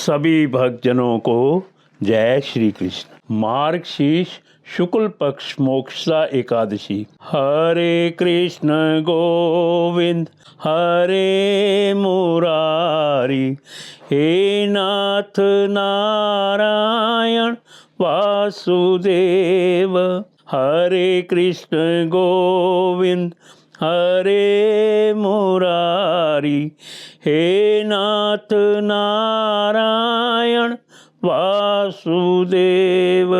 सभी भक्तजनों को जय श्री कृष्ण। मार्गशीर्ष शुक्ल पक्ष मोक्षदा एकादशी। हरे कृष्ण गोविंद हरे मुरारी, हे नाथ नारायण वासुदेव। हरे कृष्ण गोविंद हरे मुरारी, हे नाथ नारायण वासुदेव।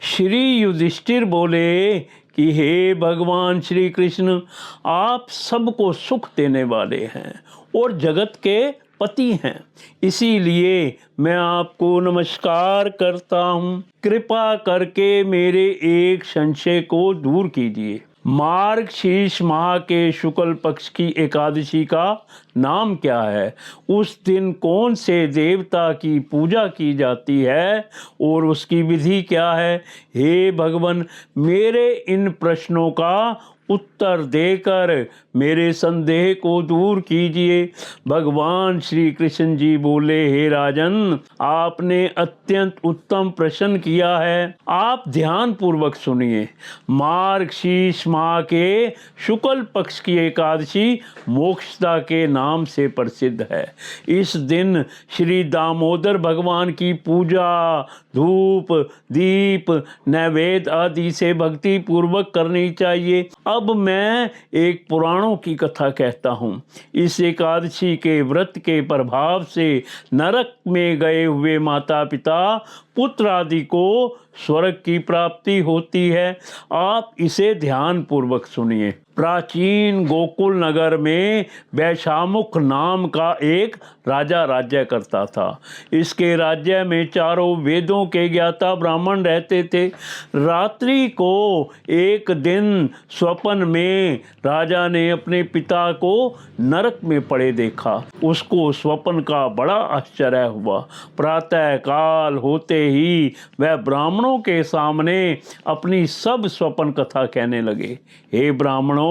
श्री युधिष्ठिर बोले कि हे भगवान श्री कृष्ण, आप सबको सुख देने वाले हैं और जगत के पति हैं, इसीलिए मैं आपको नमस्कार करता हूँ। कृपा करके मेरे एक संशय को दूर कीजिए। मार्गशीर्ष माह के शुक्ल पक्ष की एकादशी का नाम क्या है? उस दिन कौन से देवता की पूजा की जाती है और उसकी विधि क्या है? हे भगवान, मेरे इन प्रश्नों का उत्तर देकर मेरे संदेह को दूर कीजिए। भगवान श्री कृष्ण जी बोले, हे राजन, आपने अत्यंत उत्तम प्रश्न किया है। आप ध्यान पूर्वक सुनिए। मार्गशीर्ष माह के शुक्ल पक्ष की एकादशी मोक्षदा के नाम से प्रसिद्ध है। इस दिन श्री दामोदर भगवान की पूजा धूप दीप नैवेद्य आदि से भक्ति पूर्वक करनी चाहिए। अब मैं एक पुराणों की कथा कहता हूँ। इस एकादशी के व्रत के प्रभाव से नरक में गए हुए माता पिता पुत्र आदि को स्वर्ग की प्राप्ति होती है। आप इसे ध्यान पूर्वक सुनिए। प्राचीन गोकुल नगर में वैशामुख नाम का एक राजा राज्य करता था। इसके राज्य में चारों वेदों के ज्ञाता ब्राह्मण रहते थे। रात्रि को एक दिन स्वप्न में राजा ने अपने पिता को नरक में पड़े देखा। उसको स्वप्न का बड़ा आश्चर्य हुआ। प्रातः काल होते ही वह ब्राह्मणों के सामने अपनी सब स्वप्न कथा कहने लगे। हे ब्राह्मणों,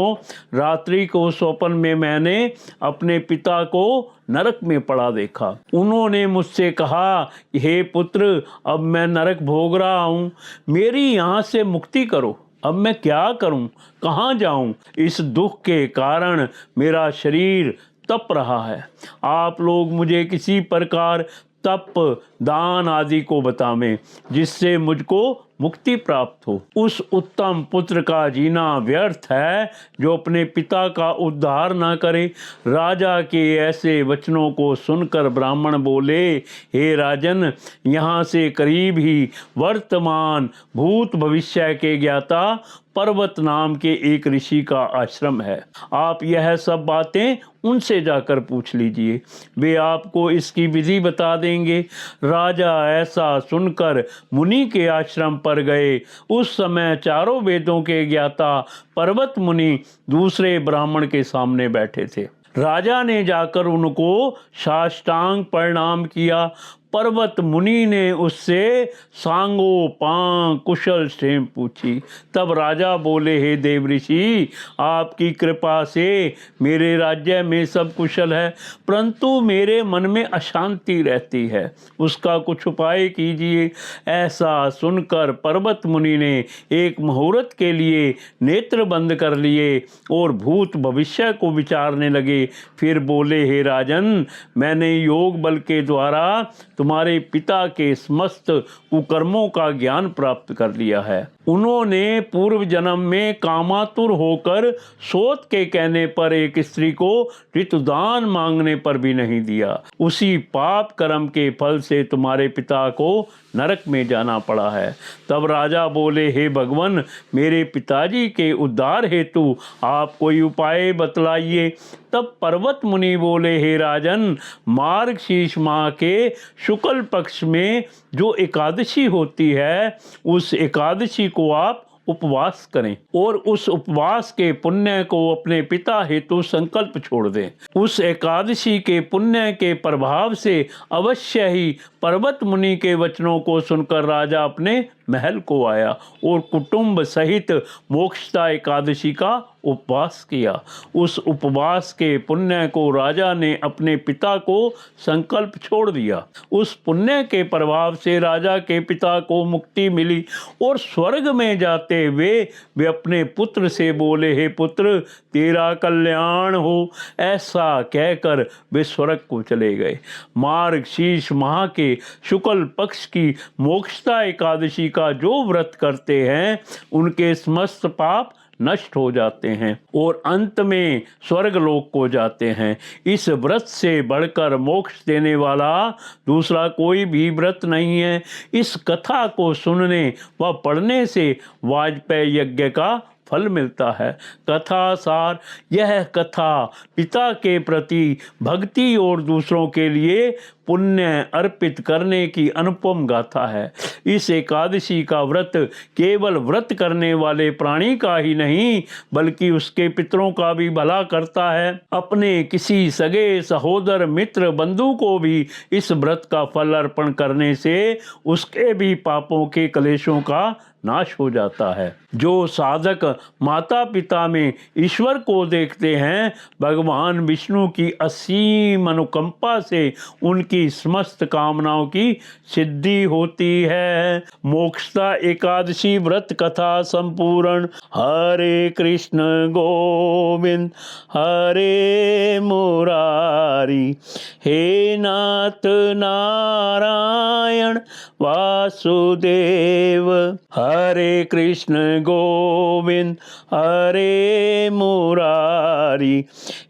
रात्रि को स्वप्न में मैंने अपने पिता को नरक में पड़ा देखा। उन्होंने मुझसे कहा, हे पुत्र, अब मैं नरक भोग रहा हूँ, मेरी यहाँ से मुक्ति करो। अब मैं क्या करूं, कहाँ जाऊं? इस दुख के कारण मेरा शरीर तप रहा है। आप लोग मुझे किसी प्रकार तप दान आदि को बतावें जिससे मुझको मुक्ति प्राप्त हो। उस उत्तम पुत्र का जीना व्यर्थ है जो अपने पिता का उद्धार न करे। राजा के ऐसे वचनों को सुनकर ब्राह्मण बोले, हे राजन, यहाँ से करीब ही वर्तमान भूत भविष्य के ज्ञाता पर्वत नाम के एक ऋषि का आश्रम है। आप यह सब बातें उनसे जाकर पूछ लीजिए, वे आपको इसकी विधि बता देंगे। राजा ऐसा सुनकर मुनि के आश्रम पर गए। उस समय चारों वेदों के ज्ञाता पर्वत मुनि दूसरे ब्राह्मण के सामने बैठे थे। राजा ने जाकर उनको साष्टांग प्रणाम किया। पर्वत मुनि ने उससे सांगो पांग कुशल क्षेम पूछी। तब राजा बोले, हे देव ऋषि, आपकी कृपा से मेरे राज्य में सब कुशल है, परंतु मेरे मन में अशांति रहती है, उसका कुछ उपाय कीजिए। ऐसा सुनकर पर्वत मुनि ने एक मुहूर्त के लिए नेत्र बंद कर लिए और भूत भविष्य को विचारने लगे। फिर बोले, हे राजन, मैंने योग बल के द्वारा तुम्हारे पिता के समस्त कुकर्मों का ज्ञान प्राप्त कर लिया है। उन्होंने पूर्व जन्म में कामातुर होकर सोत के कहने पर एक स्त्री को ऋतुदान मांगने पर भी नहीं दिया। उसी पाप कर्म के फल से तुम्हारे पिता को नरक में जाना पड़ा है। तब राजा बोले, हे भगवान, मेरे पिताजी के उद्धार हेतु आप कोई उपाय बतलाइए। तब पर्वत मुनि बोले, हे राजन, मार्गशीर्ष माह के शुक्ल पक्ष में जो एकादशी होती है, उस एकादशी को आप उपवास करें और उस उपवास के पुण्य को अपने पिता हेतु संकल्प छोड़ दें। उस एकादशी के पुण्य के प्रभाव से अवश्य ही पर्वत मुनि के वचनों को सुनकर राजा अपने महल को आया और कुटुंब सहित मोक्षदा एकादशी का उपवास किया। उस उपवास के पुण्य को राजा ने अपने पिता को संकल्प छोड़ दिया। उस पुण्य के प्रभाव से राजा के पिता को मुक्ति मिली और स्वर्ग में जाते हुए वे अपने पुत्र से बोले, हे पुत्र, तेरा कल्याण हो। ऐसा कहकर वे स्वर्ग को चले गए। मार्गशीर्ष माह के शुक्ल पक्ष की मोक्षदा एकादशी का जो व्रत करते हैं उनके समस्त पाप नष्ट हो जाते हैं और अंत में स्वर्गलोक को जाते हैं। इस व्रत से बढ़कर मोक्ष देने वाला दूसरा कोई भी व्रत नहीं है। इस कथा को सुनने व पढ़ने से वाजपेयी यज्ञ का फल मिलता है। कथा सार, यह कथा पिता के प्रति भक्ति और दूसरों के लिए पुण्य अर्पित करने की अनुपम गाथा है। इस एकादशी का व्रत केवल व्रत करने वाले प्राणी का ही नहीं बल्कि उसके पितरों का भी भला करता है। अपने किसी सगे सहोदर मित्र बंधु को भी इस व्रत का फल अर्पण करने से उसके भी पापों के क्लेशों का नाश हो जाता है। जो साधक माता पिता में ईश्वर को देखते हैं, भगवान विष्णु की असीम अनुकंपा से उनकी समस्त कामनाओं की सिद्धि होती है। मोक्षदा एकादशी व्रत कथा संपूर्ण। हरे कृष्ण गोविंद हरे मुरारी, हे नाथ नारायण वासुदेव। हरे कृष्ण गोविंद हरे मुरारी,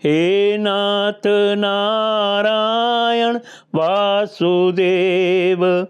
हे नाथ नारायण वासुदेव।